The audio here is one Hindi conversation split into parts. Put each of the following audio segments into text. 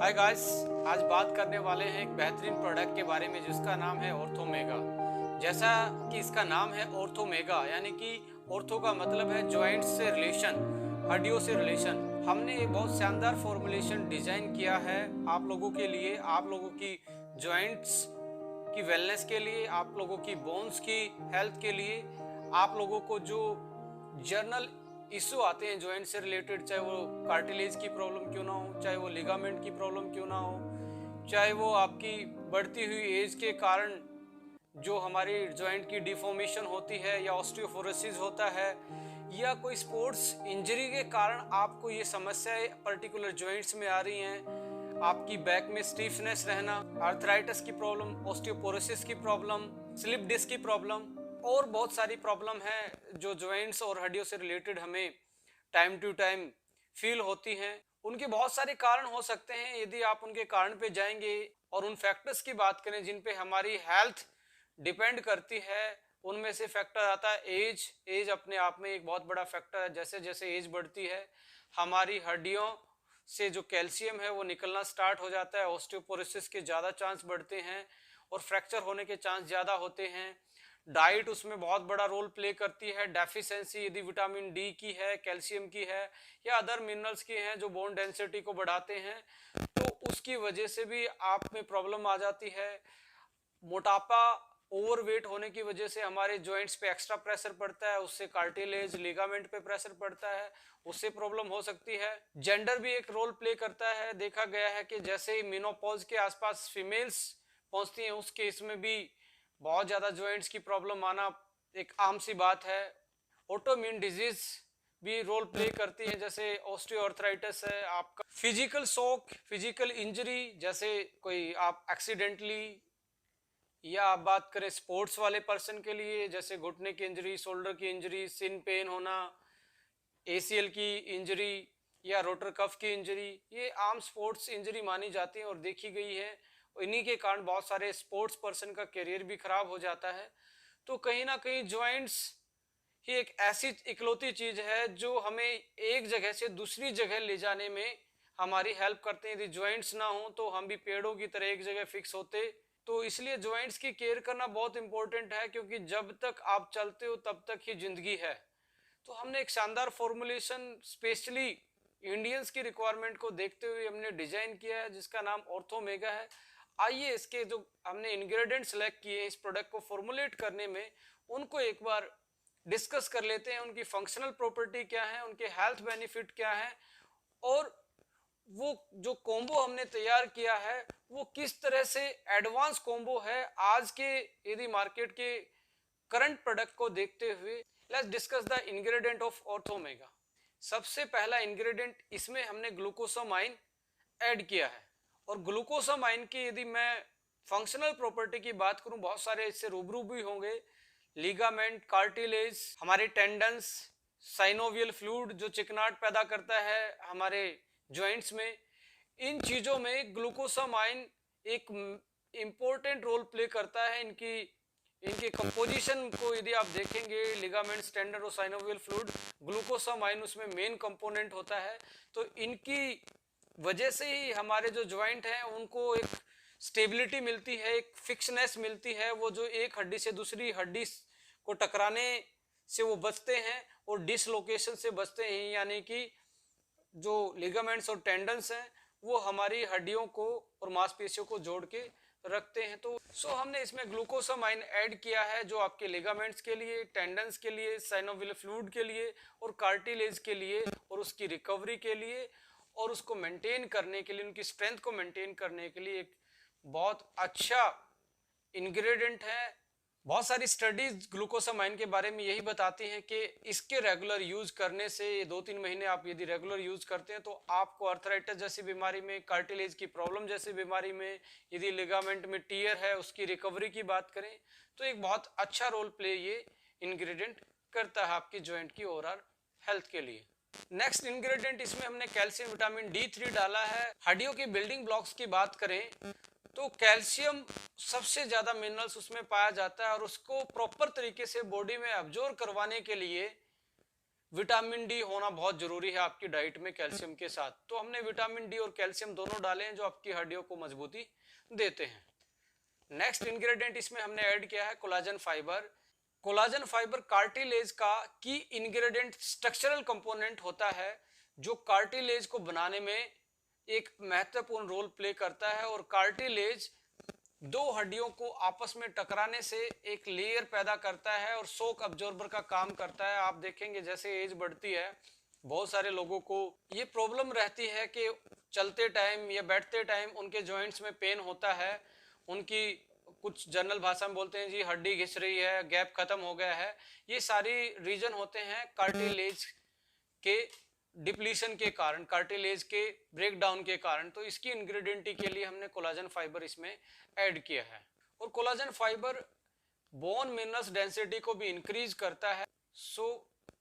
हाय गाइस, आज बात करने वाले हैं एक बेहतरीन प्रोडक्ट के बारे में जिसका नाम है ऑर्थोमेगा। जैसा कि इसका नाम है ऑर्थोमेगा, यानी कि ऑर्थो का मतलब है जॉइंट से रिलेशन, हड्डियों से रिलेशन। हमने एक बहुत शानदार फॉर्मुलेशन डिजाइन किया है आप लोगों के लिए, आप लोगों की जॉइंट्स की वेलनेस के लिए, आप लोगों की बोन्स की हेल्थ के लिए, आप लोगों को जो जर्नल इश्यू आते हैं जॉइंट से रिलेटेड, चाहे वो कार्टिलेज की प्रॉब्लम क्यों ना हो, चाहे वो लिगामेंट की प्रॉब्लम क्यों ना हो, चाहे वो आपकी बढ़ती हुई एज के कारण जो हमारी जॉइंट की डिफॉर्मेशन होती है या ऑस्टियोपोरोसिस होता है, या कोई स्पोर्ट्स इंजरी के कारण आपको ये समस्याएं पर्टिकुलर जॉइंट्स में आ रही हैं, आपकी बैक में स्टीफनेस रहना, आर्थराइटिस की प्रॉब्लम, ऑस्टियोपोरोसिस की प्रॉब्लम, स्लिप डिस्क की प्रॉब्लम और बहुत सारी प्रॉब्लम है जो जॉइंट्स और हड्डियों से रिलेटेड हमें टाइम टू टाइम फील होती हैं। उनके बहुत सारे कारण हो सकते हैं। यदि आप उनके कारण पे जाएंगे और उन फैक्टर्स की बात करें जिन पे हमारी हेल्थ डिपेंड करती है, उनमें से फैक्टर आता है एज। एज अपने आप में एक बहुत बड़ा फैक्टर है। जैसे जैसे एज बढ़ती है हमारी हड्डियों से जो कैल्शियम है वो निकलना स्टार्ट हो जाता है, ऑस्टियोपोरोसिस के ज़्यादा चांस बढ़ते हैं और फ्रैक्चर होने के चांस ज़्यादा होते हैं। डाइट उसमें बहुत बड़ा रोल प्ले करती है। डेफिशिएंसी यदि विटामिन डी की है, कैल्शियम की है या अदर मिनरल्स की हैं जो बोन डेंसिटी को बढ़ाते हैं, तो उसकी वजह से भी आप में प्रॉब्लम आ जाती है। मोटापा, ओवरवेट होने की वजह से हमारे जॉइंट्स पे एक्स्ट्रा प्रेशर पड़ता है, उससे कार्टिलेज लिगामेंट पे प्रेशर पड़ता है, उससे प्रॉब्लम हो सकती है। जेंडर भी एक रोल प्ले करता है। देखा गया है कि जैसे ही मेनोपॉज के आसपास फीमेल्स पहुंचती हैं उस केस में भी बहुत ज्यादा जॉइंट्स की प्रॉब्लम आना एक आम सी बात है। ऑटोइम्यून डिजीज भी रोल प्ले करती है, जैसे ऑस्टियोआर्थराइटिस है। आपका फिजिकल शॉक, फिजिकल इंजरी, जैसे कोई आप एक्सीडेंटली, या आप बात करें स्पोर्ट्स वाले पर्सन के लिए जैसे घुटने की इंजरी, शोल्डर की इंजरी, सिन पेन होना, एसीएल की इंजरी या रोटर कफ की इंजरी, ये आम स्पोर्ट्स इंजरी मानी जाती है और देखी गई है। इन्हीं के कारण बहुत सारे स्पोर्ट्स पर्सन का करियर भी खराब हो जाता है। तो कहीं ना कहीं जॉइंट्स ही एक ऐसी इकलौती चीज है जो हमें एक जगह से दूसरी जगह ले जाने में हमारी हेल्प करते हैं। यदि जॉइंट्स ना हो तो हम भी पेड़ों की तरह एक जगह फिक्स होते। तो इसलिए जॉइंट्स की केयर करना बहुत इंपॉर्टेंट है, क्योंकि जब तक आप चलते हो तब तक ही जिंदगी है। तो हमने एक शानदार फॉर्मुलेशन स्पेशली इंडियंस की रिक्वायरमेंट को देखते हुए हमने डिजाइन किया है जिसका नाम ऑर्थोमेगा है। आइए इसके जो हमने इंग्रेडिएंट सेलेक्ट किए इस प्रोडक्ट को फॉर्मुलेट करने में, उनको एक बार डिस्कस कर लेते हैं। उनकी फंक्शनल प्रॉपर्टी क्या है, उनके हेल्थ बेनिफिट क्या है, और वो जो कॉम्बो हमने तैयार किया है वो किस तरह से एडवांस कॉम्बो है आज के यदि मार्केट के करंट प्रोडक्ट को देखते हुए। Let's discuss the ingredient of Orthomega. सबसे पहला इंग्रेडिएंट, इसमें हमने ग्लूकोसामाइन ऐड किया है। और ग्लूकोसामाइन की यदि मैं फंक्शनल प्रॉपर्टी की बात करूं, बहुत सारे इससे रूबरू भी होंगे। लिगामेंट, कार्टिलेज, हमारे टेंडन्स, साइनोवियल फ्लूइड जो चिकनाट पैदा करता है हमारे जॉइंट्स में, इन चीजों में ग्लूकोसामाइन एक इम्पोर्टेंट रोल प्ले करता है। इनकी इनके कंपोजिशन को यदि आप देखेंगे, लिगामेंट्स, टेंडन और साइनोवियल फ्लूइड, ग्लूकोसामाइन उसमें मेन कंपोनेंट होता है। तो इनकी वजह से ही हमारे जो जॉइंट हैं उनको एक स्टेबिलिटी मिलती है, एक फिक्सनेस मिलती है। वो जो एक हड्डी से दूसरी हड्डी को टकराने से वो बचते हैं और डिसलोकेशन से बचते हैं, यानी कि जो लिगामेंट्स और टेंडन्स हैं वो हमारी हड्डियों को और मांसपेशियों को जोड़ के रखते हैं। तो हमने इसमें ग्लूकोसामाइन ऐड किया है जो आपके लिगामेंट्स के लिए, टेंडन्स के लिए, साइनोवियल फ्लूइड के लिए और कार्टिलेज के लिए और उसकी रिकवरी के लिए और उसको मेंटेन करने के लिए, उनकी स्ट्रेंथ को मेंटेन करने के लिए एक बहुत अच्छा इंग्रेडिएंट है। बहुत सारी स्टडीज ग्लूकोसामाइन के बारे में यही बताती हैं कि इसके रेगुलर यूज करने से 2-3 महीने आप यदि रेगुलर यूज करते हैं तो आपको आर्थराइटिस जैसी बीमारी में, कार्टिलेज की प्रॉब्लम जैसी बीमारी में, यदि लिगामेंट में टियर है उसकी रिकवरी की बात करें तो एक बहुत अच्छा रोल प्ले ये इंग्रेडिएंट करता है आपकी जॉइंट की ओवरऑल हेल्थ के लिए। नेक्स्ट इंग्रेडिएंट, इसमें हमने कैल्शियम विटामिन D3 डाला है। हड्डियों की बिल्डिंग ब्लॉक्स की बात करें तो कैल्शियम सबसे ज्यादा मिनरल्स उसमें पाया जाता है और उसको प्रॉपर तरीके से बॉडी में अब्जॉर्ब करवाने के लिए विटामिन डी होना बहुत जरूरी है आपकी डाइट में कैल्शियम के साथ। तो हमने विटामिन डी और कैल्शियम दोनों डाले हैं जो आपकी हड्डियों को मजबूती देते हैं। नेक्स्ट इंग्रेडिएंट इसमें हमने ऐड किया है collagen fibre. Collagen fibre cartilage का की इंग्रेडिएंट स्ट्रक्चरल कंपोनेंट होता है जो कार्टिलेज को बनाने में एक महत्वपूर्ण रोल प्ले करता है, और कार्टिलेज दो हड्डियों को आपस में टकराने से एक लेयर पैदा करता है और शॉक अब्जॉर्बर का काम करता है। आप देखेंगे जैसे एज बढ़ती है बहुत सारे लोगों को ये प्रॉब्लम रहती है कि चलते टाइम या बैठते टाइम उनके जॉइंट्स में पेन होता है। उनकी कुछ जनरल भाषा में बोलते हैं जी हड्डी घिस रही है, गैप खत्म हो गया है। ये सारी रीजन होते हैं कार्टिलेज के डिप्लीशन के कारण, कार्टिलेज के ब्रेकडाउन के कारण। तो इसकी इंग्रेडिएंट के लिए हमने कोलाजन फाइबर इसमें ऐड किया है। और collagen fibre bone minerals density को भी इंक्रीज करता है। सो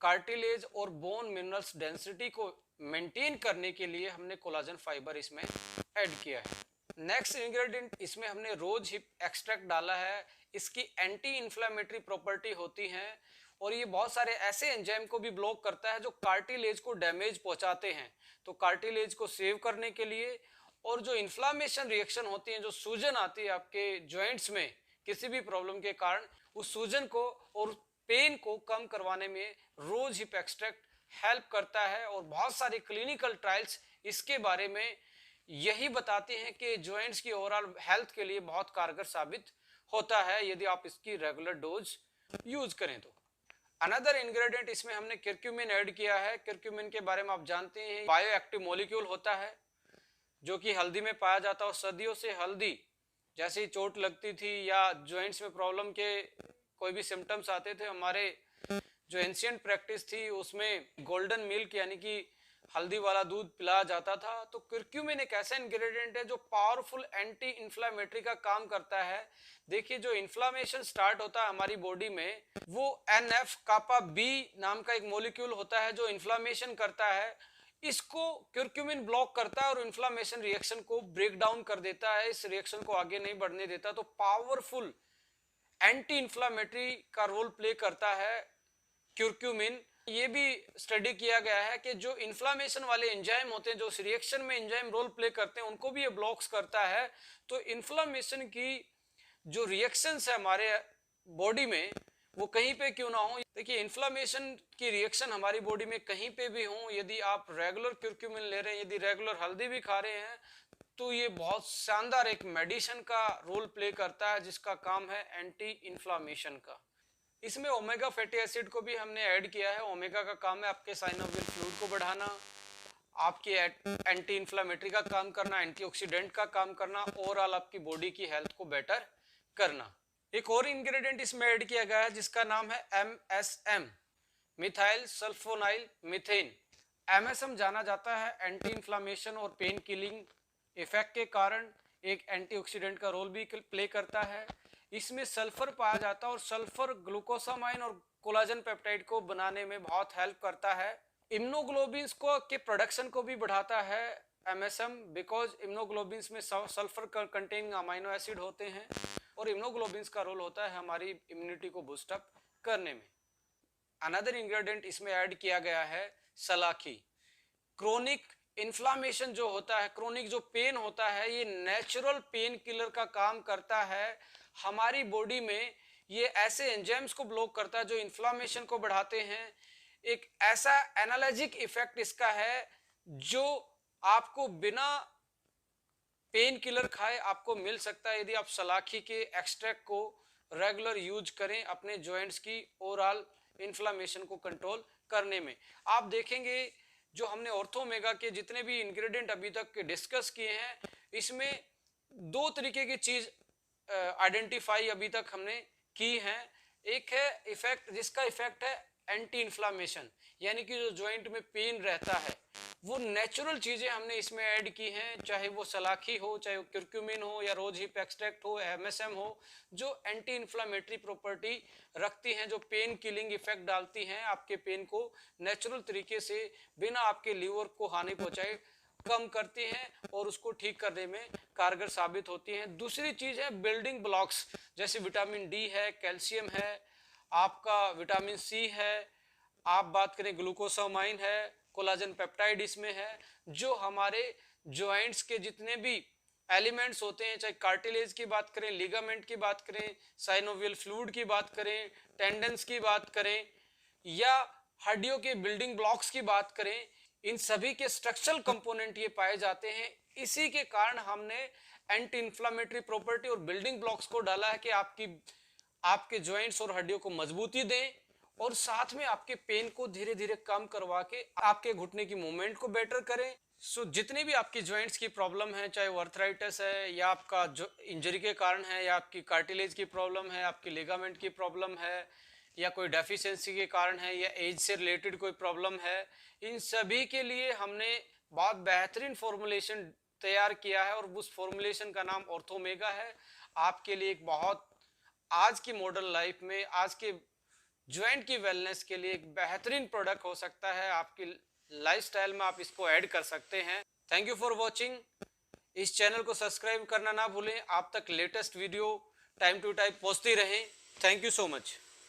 कार्टिलेज और बोन मिनरल्स डेंसिटी को मेंटेन करने के लिए हमने कोलाजन फाइबर इसमें ऐड किया है। नेक्स्ट इंग्रेडिएंट इसमें हमने रोज हिप एक्सट्रैक्ट डाला है। इसकी एंटी इंफ्लेमेटरी प्रॉपर्टी होती है और ये बहुत सारे ऐसे एंजाइम को भी ब्लॉक करता है जो कार्टिलेज को डैमेज पहुंचाते हैं। तो कार्टिलेज को सेव करने के लिए और जो इन्फ्लामेशन रिएक्शन होती है, जो सूजन आती है आपके जॉइंट्स में किसी भी प्रॉब्लम के कारण, उस सूजन को और पेन को कम करवाने में रोज हिप एक्सट्रैक्ट हेल्प करता है। और बहुत सारे क्लिनिकल ट्रायल्स इसके बारे में यही बताते हैं कि जॉइंट्स की ओवरऑल हेल्थ के लिए बहुत कारगर साबित होता है यदि आप इसकी रेगुलर डोज यूज करें तो। अनदर इंग्रेडिएंट इसमें हमने कर्क्यूमिन ऐड किया है। कर्क्यूमिन के बारे में आप जानते हैं बायो एक्टिव मॉलिक्यूल होता है जो कि हल्दी में पाया जाता है। और सदियों से हल्दी जैसे ही चोट लगती थी या जॉइंट्स में प्रॉब्लम के कोई भी सिम्टम्स आते थे, हमारे जो एंशिएंट प्रैक्टिस थी उसमें गोल्डन मिल्क यानी कि हल्दी वाला दूध पिलाया जाता था। तो कर्क्यूमिन एक ऐसा इंग्रेडिएंट है जो पावरफुल एंटी इंफ्लेमेटरी का काम करता है। देखिए जो इन्फ्लामेशन स्टार्ट होता है हमारी बॉडी में, वो NF कापा बी नाम का एक मॉलिक्यूल होता है जो इन्फ्लामेशन करता है। इसको कर्क्यूमिन ब्लॉक करता है और इन्फ्लामेशन रिएक्शन को ब्रेक डाउन कर देता है, इस रिएक्शन को आगे नहीं बढ़ने देता। तो पावरफुल एंटी इंफ्लामेटरी का रोल प्ले करता है कर्क्यूमिन। ये भी स्टडी किया गया है कि जो इन्फ्लामेशन वाले एंजाइम होते हैं, जो उस रिएक्शन में एंजाइम रोल प्ले करते हैं, उनको भी ये ब्लॉक्स करता है। तो इन्फ्लामेशन की जो रिएक्शंस है हमारे बॉडी में वो कहीं पे क्यों ना हो, देखिए इन्फ्लामेशन की रिएक्शन हमारी बॉडी में कहीं पे भी हो, यदि आप रेगुलर कर्क्यूमिन ले रहे हैं, यदि रेगुलर हल्दी भी खा रहे हैं, तो ये बहुत शानदार एक मेडिसिन का रोल प्ले करता है जिसका काम है एंटी इन्फ्लामेशन का। इसमें ओमेगा फैटी एसिड को भी हमने ऐड किया है। ओमेगा का काम है आपके साइनोवियल फ्लूइड को बढ़ाना, आपकी एंटी इन्फ्लामेटरी का काम करना, एंटीऑक्सीडेंट का काम करना, ओवरऑल आपकी बॉडी की हेल्थ को बेटर करना। एक और इंग्रेडिएंट इसमें ऐड किया गया है जिसका नाम है MSM, methyl sulfonyl methane. MSM जाना जाता है एंटी इन्फ्लामेशन और पेन किलिंग इफेक्ट के कारण एक एंटीऑक्सीडेंट का रोल भी प्ले करता है। इसमें सल्फर पाया जाता है और सल्फर ग्लूकोसामाइन और कोलाजन पेप्टाइड को बनाने में बहुत हेल्प करता है। इम्यूनोग्लोबिन्स को के प्रोडक्शन को भी बढ़ाता है MSM, बिकॉज इम्यूनोग्लोबिन्स में सल्फर कंटेनिंग अमाइनो एसिड होते हैं और इम्यूनोग्लोबिन्स का रोल होता है हमारी इम्यूनिटी को बूस्ट अप करने में। अनदर इंग्रेडिएंट इसमें ऐड किया गया है सलाखी। क्रोनिक इन्फ्लामेशन जो होता है, क्रोनिक जो पेन होता है, ये नेचुरल पेन किलर का काम करता है हमारी बॉडी में। ये ऐसे एंजाइम्स को ब्लॉक करता है जो इन्फ्लामेशन को बढ़ाते हैं। एक ऐसा एनालॉजिक इफेक्ट इसका है जो आपको बिना पेन किलर खाए आपको मिल सकता है यदि आप सलाखी के एक्सट्रैक्ट को रेगुलर यूज करें अपने जॉइंट्स की ओवरऑल इन्फ्लामेशन को कंट्रोल करने में। आप देखेंगे जो हमने ऑर्थोमेगा के जितने भी इंग्रेडिएंट अभी तक डिस्कस किए हैं, इसमें दो तरीके की चीज आइडेंटिफाई अभी तक हमने की हैं। एक है इफेक्ट जिसका इफेक्ट है एंटी इन्फ्लामेशन, यानी कि जो जॉइंट में पेन रहता है वो नेचुरल चीजें हमने इसमें ऐड की हैं, चाहे वो सलाखी हो, चाहे वो कर्क्यूमिन हो या रोज हिप एक्सट्रैक्ट हो, MSM हो, जो एंटी इन्फ्लामेटरी प्रॉपर्टी रखती हैं, जो पेन किलिंग इफेक्ट डालती हैं, आपके पेन को नेचुरल तरीके से बिना आपके लीवर को हानि पहुंचाए कम करती हैं और उसको ठीक करने में कारगर साबित होती हैं। दूसरी चीज है बिल्डिंग ब्लॉक्स, जैसे विटामिन डी है, कैल्शियम है, आपका विटामिन सी है, आप बात करें ग्लूकोसामाइन है, कोलाजन पेप्टाइड इसमें है, जो हमारे जॉइंट्स के जितने भी एलिमेंट्स होते हैं, चाहे कार्टिलेज की बात करें, लिगामेंट की बात करें, साइनोवियल फ्लूइड की बात करें, टेंडन्स की बात करें, या हड्डियों के बिल्डिंग ब्लॉक्स की बात करें, इन सभी के स्ट्रक्चरल कंपोनेंट ये पाए जाते हैं। इसी के कारण हमने एंटी इंफ्लामेटरी प्रॉपर्टी और बिल्डिंग ब्लॉक्स को डाला है कि आपके जॉइंट्स और हड्डियों को मजबूती दें और साथ में आपके पेन को धीरे धीरे कम करवा के आपके घुटने की मूवमेंट को बेटर करें। सो जितने भी आपकी जॉइंट्स की प्रॉब्लम है, चाहे वो अर्थराइटिस है या आपका जो इंजरी के कारण है, या आपकी कार्टिलेज की प्रॉब्लम है, आपकी लिगामेंट की प्रॉब्लम है, या कोई डेफिशिएंसी के कारण है, या एज से रिलेटेड कोई प्रॉब्लम है, इन सभी के लिए हमने बहुत बेहतरीन फॉर्मुलेशन तैयार किया है और उस फॉर्मुलेशन का नाम ऑर्थोमेगा है। आपके लिए एक बहुत आज की मॉडर्न लाइफ में, आज के ज्वाइंट की वेलनेस के लिए एक बेहतरीन प्रोडक्ट हो सकता है। आपकी लाइफस्टाइल में आप इसको ऐड कर सकते हैं। Thank you for watching. इस चैनल को सब्सक्राइब करना ना भूलें। आप तक latest video time to time पहुंचती रहें। Thank you so much.